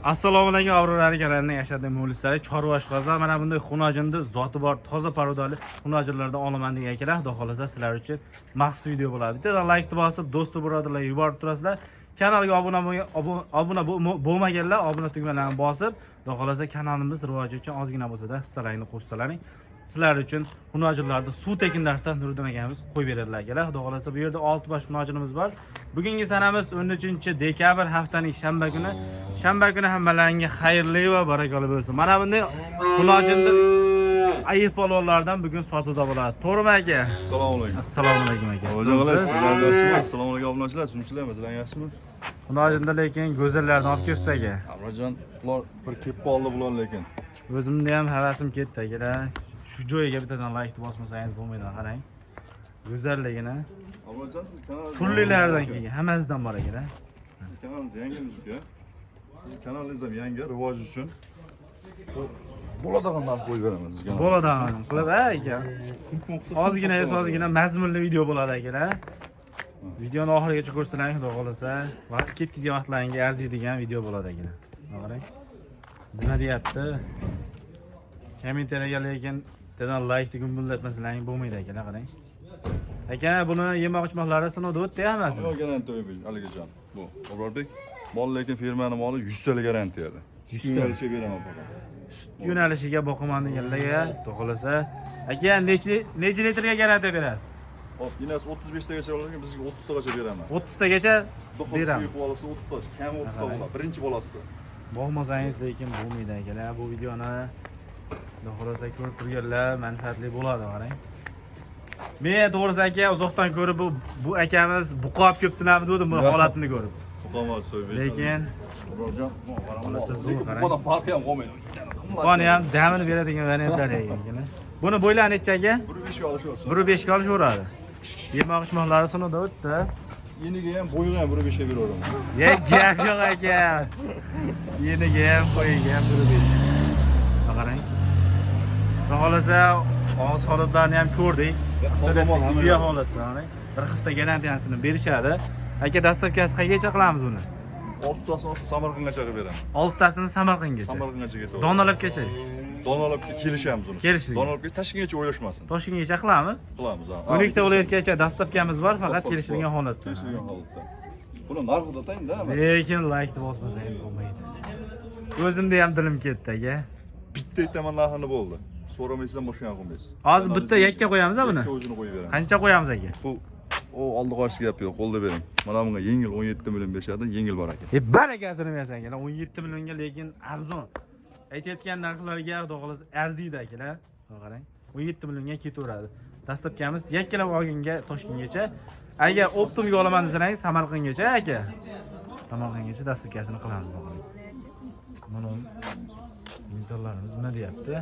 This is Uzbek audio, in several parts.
Assalomu alaykum Avrorali kanalining yashadim muxlislari, chorva oshqozlar. Mana bunday xunojinda zoti bor, toza parodali xunojinlardan olaman degan ekanlar. Xudo xolasa sizlar uchun maxsus video bo'ladi. Bittadan like bosib, do'st birodarlarga yuborib turasizlar. Kanalga obuna bo'lmaganlar obuna tugmalarini bosib, xudo xolasa kanalimiz rivoji uchun ozgina bo'lsa-da hissalaringni qo'shsalaring. Sizlar uchun xunojinlarda suv tekinlardan Nuriddin akamiz qo'yib beradilar akalar. Xudo xolasa bu yerda 6 bosh xunojinimiz bor. Bugungi sanamiz 13-dekabr haftaning shanba kuni. Shanba kuni hammalaringga xayrli va barakali bo'lsin. Mana bunday xunojinda ayiq polvonlardan bugun sotuvda bo'ladi. To'g'rimi aka? Assalomu alaykum. Assalomu alaykum aka. Assalomu alaykum obunachilar, sizlar sizlar yaxshimi? Xunojinda lekin go'zallarni olib kelibsiz aka. Amrajon, ular bir kelib qoldi bular lekin. O'zimda ham havasim ketdi akalar. Shu joyiga bittadan like bosmasangiz bo'lmaydi, qarang. Go'zalligini. Amrajon, siz kanalingizdan Turlilardan kelgan, hammasidan bor akalar. Siz kanalingiz yangimizga. Siz kanalingiz ham yangi rivoj uchun bo'ladigan narx qo'yib beramiz sizga. Bo'ladigan qilib aka. Ozgina mazmunli video bo'ladi akalar. Videoni oxirigacha ko'rsalaring, xudo xolasa, vaqt ketkizgan vaqtlaringga arziydigan video bo'ladi akalar. Qarang. Nima deyapti? Kommentariyaga lekin dedan like degan bullatmasalaring bo'lmaydi akalar, qarang. Aka, buni yemoq-ichmoqlari sinovdan o'tdi hammasi. Garantiya aligajon. Bu Obrorbek mol lekin firmaning moli 100 ta garantiya edi. 100 ta beraman faqat. Yo'nalishiga boqaman deganlarga, xudo xolasa. Aka, necha litrga garantiya berasiz? Hop, inasi 35 tagacha olarkan, bizga 30 tagacha beraman. 30 tagacha beramiz. Bolasi 30 ta, kam 30 ta bo'ladi. Birinchi bolasida. Boqmasangiz lekin bo'lmaydi akalar. Bu videoni xudo xolasa ko'rib turganlar manfaatli bo'ladi, qarang. Men to'g'risi aka, uzoqdan ko'rib bu akamiz buqob ko'ptinami dedim bu holatini ko'rib. Buqomas so'yib. Lekin Obrojon, xolasa zo'r qarang. bu farqi ham qolmaydi. Qoni ham damini beradigan variantlar ekan. Buni bo'ylari necha aka? 1.5 ga olishaversin. 1.5 ga olishaveradi. Yemoq-ichmoqlari sinovdan o'tdi. Yeniga ham, bo'yiga ham 1.5 ga beraveraman. Gap yo'q aka. Yeniga ham, qo'yiga ham 1.5. Qarang. Xolasa og'iz holatlarini ham ko'rdik. Video holatlarini bir hafta garantiyasini berishadi. Aka, dastavkasi qayergacha qilamiz buni? 6 tasini Samarqandgacha qilib beraman. 6 tasini Samarqandgacha. Samarqandgacha ketadi. Donalargacha. Donalabga kelishamiz uni. Kelishdik. Donalabga Toshkentgacha o'ylashmasin. Toshkentgacha qilamiz. Qilamiz, ha. 12 ta viloyatgacha dastavkamiz bor, faqat kelishilgan holatda. Kelishilgan holatda. Buni narxida tang-da. Lekin like bosmasangiz bo'lmaydi. O'zimda ham dilim ketdi aka. Bitta aytaman narxini bo'ldi. So'ramaysizdan boshqa qilmaysiz. Hozir bitta yakka qo'yamiz a buni? O'zini qo'yib beraman. Qancha qo'yamiz aka? Bu oldi qo'yish gap yo'q, qo'lda bering. Mana bunga yengil 17 million berishadi, yengil bor aka. Barakasini bersan akalar, 17 millionga lekin arzon. Aytayotgan narxlarga xudo xolasa arziydi akalar. Qarang, 17 millionga ketaveradi. Dastlabkamiz yakkalab olgunga Toshkentgacha. Agar optimga olaman desangiz Samarqandgacha aka. Samarqandgacha dastlabkasini qilamiz qarang. Mana simentorlarimiz nima deyapti?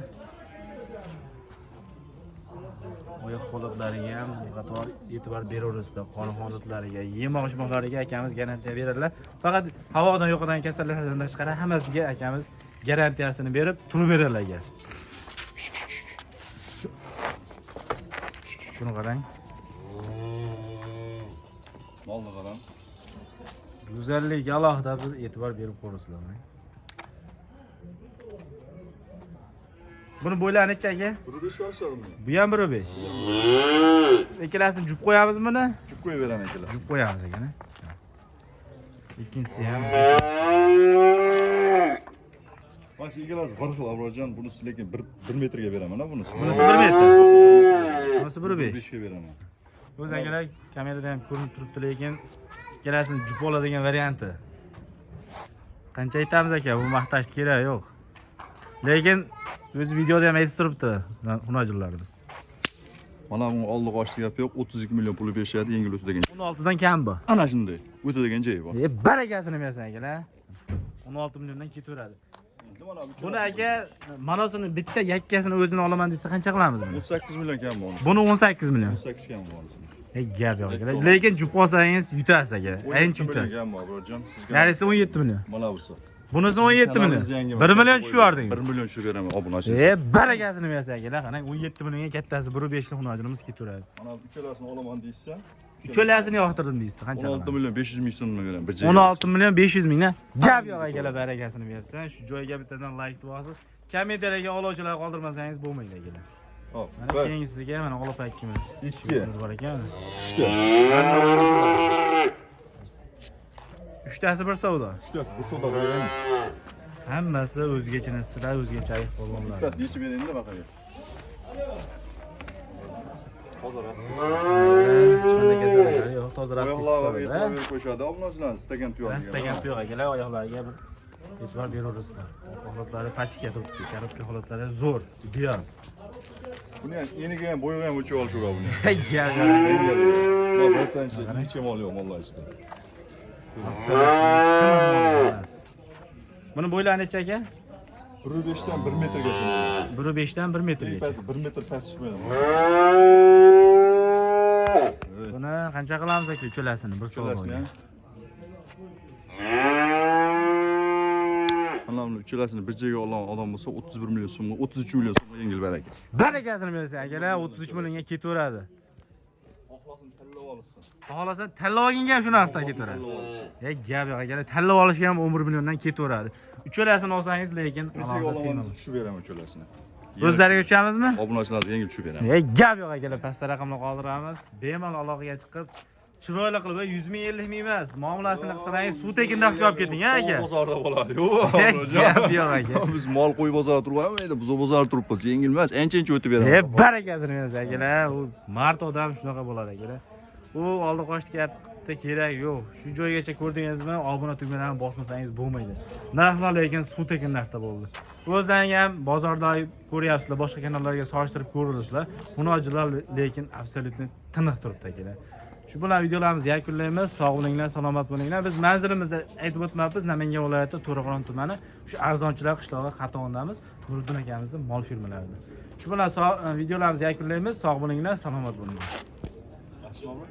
Oyoq holatlariga ham qator e'tibor beraverasizlar. Qon holatlariga, yemoq-ichmoqlariga akamiz garantiya beradilar. Faqat havodan yo'qolgan kasalliklardan tashqari hammasiga akamiz garantiyasini berib turib beradilar. Shuni qarang. Molni qarang. Go'zallik alohida biz e'tibor berib ko'rasizlar. Buni bo'ylari necha aka? 1.5 olishadimi? Bu ham 1.5. Ikkalasini jub qo'yamiz buni? Jub qo'yib beraman akalar. Jub qo'yamiz ekan. Ikkinchisi ham. Mana shu ikkalasi bir xil Obrojon, bunisi lekin 1 metrga beraman, bunisi. Bunisi 1 metr. Bunisi 1.5. 5 ga beraman. O'z akalar kamerada ham ko'rinib turibdi, lekin ikkalasini jub oladigan varianti. Qancha aytamiz aka, bu maqtash kerak yo'q. Lekin o'z videoda ham aytib turibdi xunojinlarimiz. Mana bu oldi qo'shdi gap yo'q, 32 million pul berishadi, yengil o'tadigan. 16 dan kam bu. Ana shunday. O'tadigan joyi bor. Barakasini bersan akalar. 16 milliondan ketaveradi. Buni aka, manosini bitta yakkasini o'zini olaman desa qancha qilamiz buni? 18 million kam bor. Buni 18 million. 18 kam bor. Gap yo'q akalar. Lekin jub olsangiz yutasiz aka. Ancha yutasiz. Kam bor, Obrojon. Narisi 17 million. Mana busi. Bunisi 17 million. 1 million tushuvardingiz. 1 million tushib beraman obunachi. Barakasini bersan akalar, qarang 17 millionga kattasi 1.5 xunojinimiz ketaveradi. Mana uchalasini olaman deysan, Ucholasini yoqtirdim deysiz. Qancha? 16 milyon 500 ming so'mga beraman. Bir 16 milyon 500 mingdan. Gap yo'q akalar, barakasini bersin. Shu joyga bittadan like bosib, kommentariyaga oluvchilar qoldirmasangiz bo'lmaydi akalar. Hop. Mana keyingisiga mana olib pakkimiz. Ikki. Bor ekan. 3 ta. Uchtasi bir savdo. 3 tasi bir savdo beraymi? Hammasi o'zgacha narsalar, o'zgachalik bo'lganlar. Bittasi yechib beraymi baqaga? Hozir asiz. Hech qanday kasalliklar yo'q, toza rastis Oyoqlarga qiladi. e'tibor berib qo'yishadi. Obunachilar stakan tuyoq. Rastagan yo'q akalar, oyoqlariga bir e'tibor beraverasizlar. Holatlari pachka turibdi, karobka holatlari zo'r, ideal. Buni ham eniga ham bo'yiga ham o'lchab olishadi buni. Gap Mana birtanchi necha mol yo'q mollar ichida. Buni bo'ylari necha aka? 1.5 dan 1 metrgacha. 1.5 dan 1 metrgacha. Past 1 metr past chiqmaydi. Buni qancha qilamiz aka ucholasini? Bir soat Ucholasini. Ana buni ucholasini bir joyga olgan odam bo'lsa 31 million so'mga, 33 million so'mga yengil baraka. Barakasini bersin akalar, 33 millionga ketaveradi. Xohlasin tanlab olsin. Xohlasan tanlab olganga ham shu narxda ketaveradi. Gap yo'q akalar, tanlab olishga ham 11 milliondan ketaveradi. Ucholasini olsangiz lekin Nechaga olaman tushib beraman ucholasini. o'zlariga uchamizmi? Obunachilarga yengil tushib beraman. Gap yo'q akalar, pastda raqamni qoldiramiz. Bemalol aloqaga chiqib, chiroyli qilib 100 ming 50 ming emas, muomalasini qilsangiz suv tekinda qilib olib keting, ha aka. Bozorda bo'ladi. Yo'q. Gap yo'q aka. Biz mol qo'y bozorda turmaydi, biz bozorda turibmiz. Yengil emas, ancha-ancha o'tib beraman. Barakasini bersin akalar. U mart odam shunaqa bo'ladi akalar. U oldi qochdi katta kerak yo'q. Shu joygacha ko'rdingizmi? Obuna tugmani bosmasangiz bo'lmaydi. Narxlar lekin suv tekin narxda bo'ldi. O'zlaring ham bozorda ko'ryapsizlar, boshqa kanallarga solishtirib ko'rasizlar. Munojilar lekin absolyutni tiniq turibdi akalar. Shu bilan videolarimizni yakunlaymiz. Sog' bo'linglar, salomat bo'linglar. Biz manzilimizni aytib o'tmayapmiz. Namangan viloyati To'raqo'rg'on tumani, shu arzonchilar qishlog'i Qatag'ondamiz, Nuriddin akamizning mol firmalarida. Shu bilan videolarimizni yakunlaymiz. Sog' bo'linglar, salomat bo'linglar. Asmoqmi?